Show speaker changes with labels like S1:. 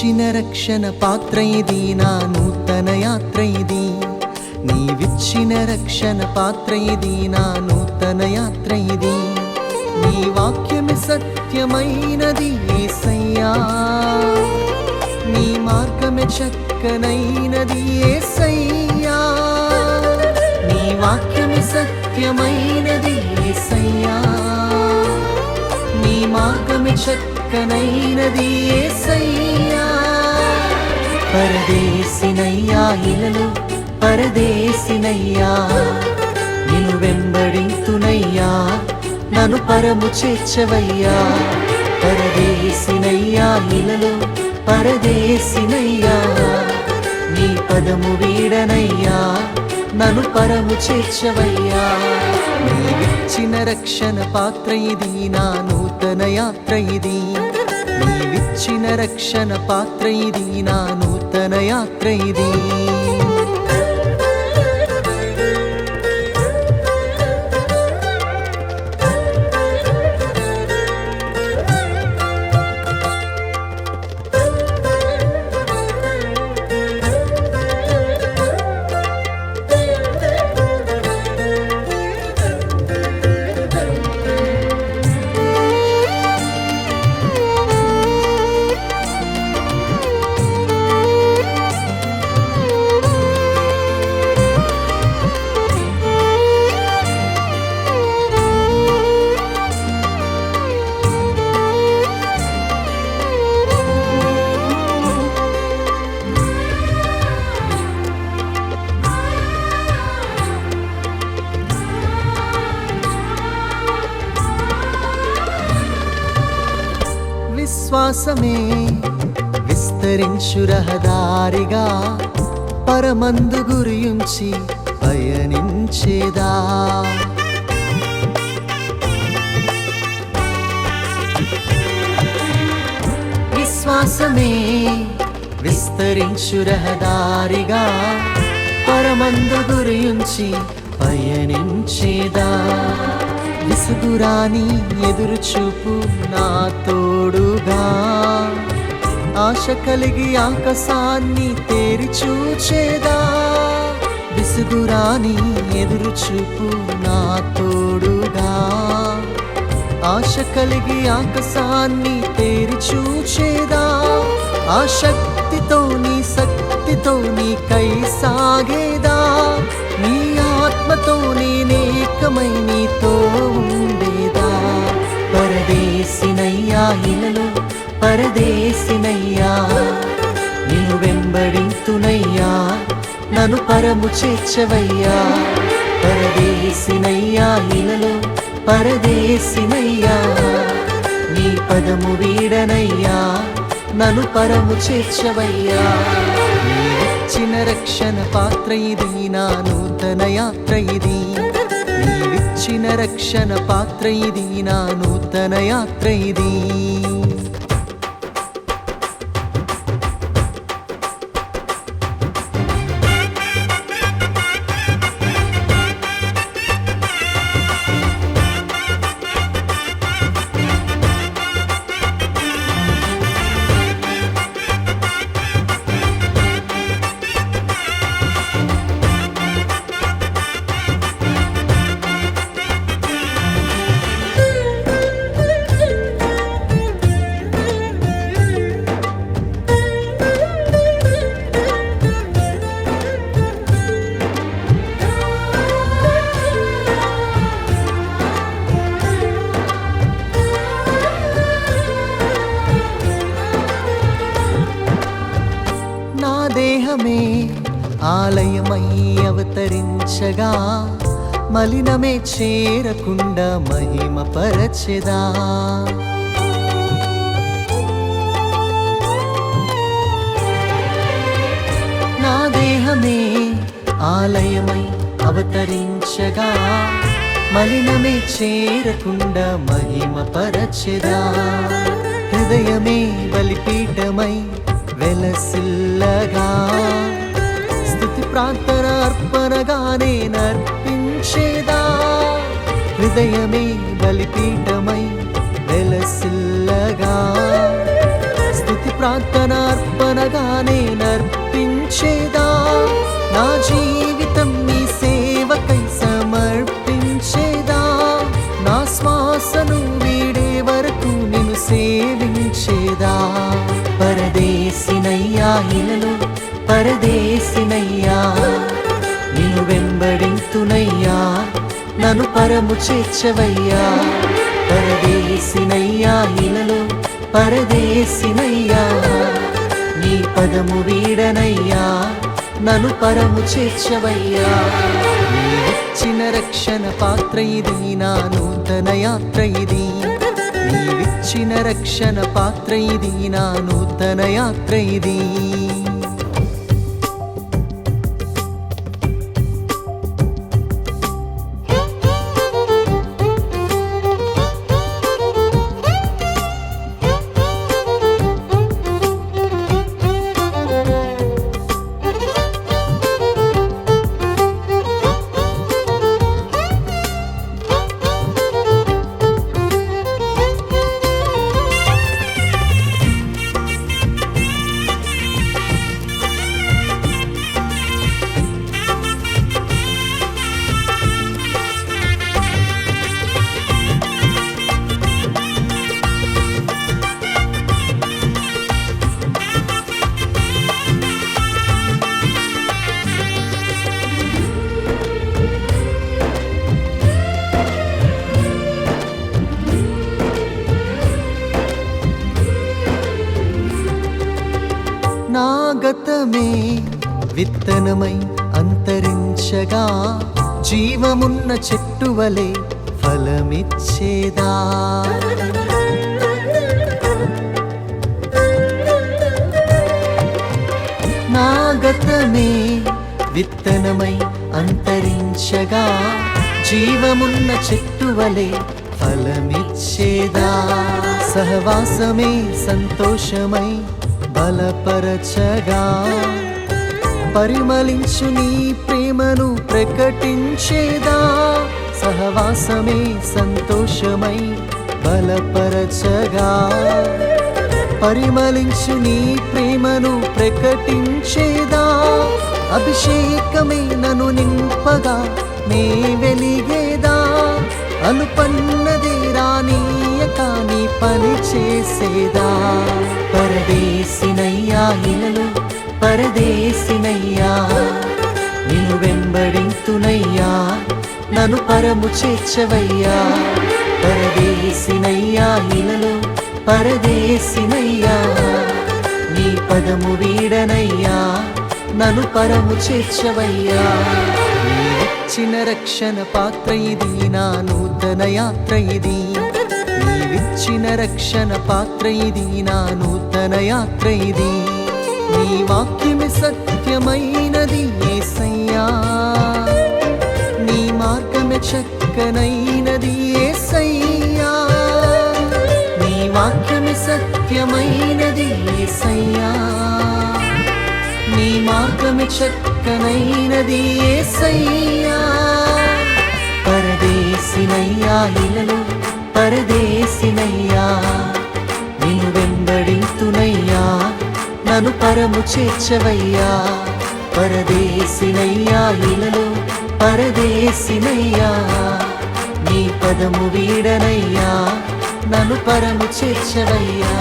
S1: నీవిచ్చిన రక్షణ పాత్ర ఇది, నా నూతన యాత్ర ఇది. నీవిచ్చిన రక్షణ పాత్ర ఇది, నా నూతన యాత్ర ఇది. నీ వాక్యమే సత్యమైనది యేసయ్యా, నీ మార్గమే చక్కనైనది యేసయ్యా. నీ వాక్యమే సత్యమైనది యేసయ్యా, నీ మార్గమే చక్కనైనది యేసయ్యా. పరదేశినయ్యా ఇలలో పరదేశినయ్యా, నిన్ను వెంబడింతునయ్యా, నన్ను పరము చేర్చవయ్యా. పరదేశినయ్యా ఇలలో పరదేశినయ్యా, నీ పదము వీడనయ్యా, నన్ను పరము చేర్చవయ్యా. నీవిచ్చిన రక్షణ పాత్ర ఇది, నా నూతన యాత్ర ఇది. నీవిచ్చిన రక్షణ పాత్ర ఇది, నా నూతన యాత్ర ఇది. విశ్వాసమే విస్తరించు రహదారిగా, పరమందు గురించి పయనించేదా. విశ్వాసమే విస్తరించు రహదారిగా, పరమందు గురించి పయనించేదా. విసుగురాని ఎదురు చూపు నా తోడుగా, ఆశ కలిగి ఆకాశాన్ని తేరి చూచేదా. విసుగురాని ఎదురు చూపు నా తోడుగా, ఆశ కలిగి ఆకాశాన్ని తేరి చూచేదా. ఆ శక్తితో నీ శక్తితో నీకై సాగేదా, నీ ఆత్మతో నేనేకమై నీతో ఉండేదా. పరదేశినయ్యా ఇలలో పరదేశినయ్యా, నిన్ను వెంబడింతునయ్యా, నన్ను పరము చేర్చవయ్యా. పరదేశినయ్యా ఇలలో పరదేశినయ్యా, నీ పదము వీడనయ్యా, నన్ను పరము చేర్చవయ్యా. నీవిచ్చిన రక్షణ పాత్ర ఇది, నా నూతన యాత్ర ఇది. నీవిచ్చిన రక్షణ పాత్ర ఇది, నా నూతన యాత్ర ఇది. దేహమే ఆలయమై అవతరించగా, మలినమే చేరకుండా మహిమ పరచెదా. నా దేహమే ఆలయమై అవతరించగా, మలినమే చేరకుండా మహిమ పరచెదా. హృదయమే బలిపీఠమై వెలసిల్లగా, స్తుతి ప్రార్థన అర్పణగానే నర్పించేదా. హృదయమే బలిపీఠమై వెలసిల్లగా, స్తుతి ప్రార్థన అర్పణగానే నర్పించేదా నా జీవితం నీ సేవకై సమర్పించేదా నా శ్వాసను వీడే వరకు నిన్ను సేవించేదా పరదేశినయ్యా ఇలలో పరదేశినయ్యా నిన్ను వెంబడింతునయ్యా నన్ను పరము చేర్చవయ్యా పరదేశినయ్యా ఇలలో పరదేశినయ్యా నీ పదము వీడనయ్యా నన్ను పరము చేర్చవయ్యా నీవిచ్చిన రక్షణ పాత్ర ఇది నా నూతన యాత్ర ఇది నీవిచ్చిన రక్షణ పాత్ర ఇది నా నూతన యాత్ర ఇది నా గతమే విత్తనమై అంతరించగా జీవమున్న చెట్టు వలె ఫలమిచ్చేదా నా గతమే విత్తనమై అంతరించగా జీవమున్న చెట్టు వలె ఫలమిచ్చేదా సహవాసమే సంతోషమై బలపరచగా పరిమళించు నీ ప్రేమను ప్రకటించేదా సహవాసమే సంతోషమై బలపరచగా పరిమళించు నీ ప్రేమను ప్రకటించేదా అభిషేకమే నన్ను నింపగా నే వెలిగేదా అనుపన్నదే రానీయక నీ పని చేసేదా పరదేశినయ్యా ఇలలో పరదేశినయ్యా నిన్ను వెంబడింతునయ్యా నన్ను పరము చేర్చవయ్యా పరదేశినయ్యా ఇలలో పరదేశినయ్యా నీ పదము వీడనయ్యా నన్ను పరము చేర్చవయ్యా నీవిచ్చిన రక్షణ పాత్ర ఇది నా నూతన యాత్ర ఇది నీవిచ్చిన రక్షణ పాత్ర ఇది నా నూతన యాత్ర ఇది నీ వాక్యమే సత్యమైనది యేసయ్యా నీ మార్గమే చక్కనైనది యేసయ్యా నీ వాక్యమే సత్యమైనది యేసయ్యా నీ మార్గమే చక్కనైనది యేసయ్యా పరదేశినయ్యా ఇలలో పరదేశినయ్యా నిన్ను వెంబడింతునయ్యా నన్ను పరము చేర్చవయ్యా పరదేశినయ్యా ఇలలో పరదేశినయ్యా నీ పదము వీడనయ్యా నన్ను పరము చేర్చవయ్యా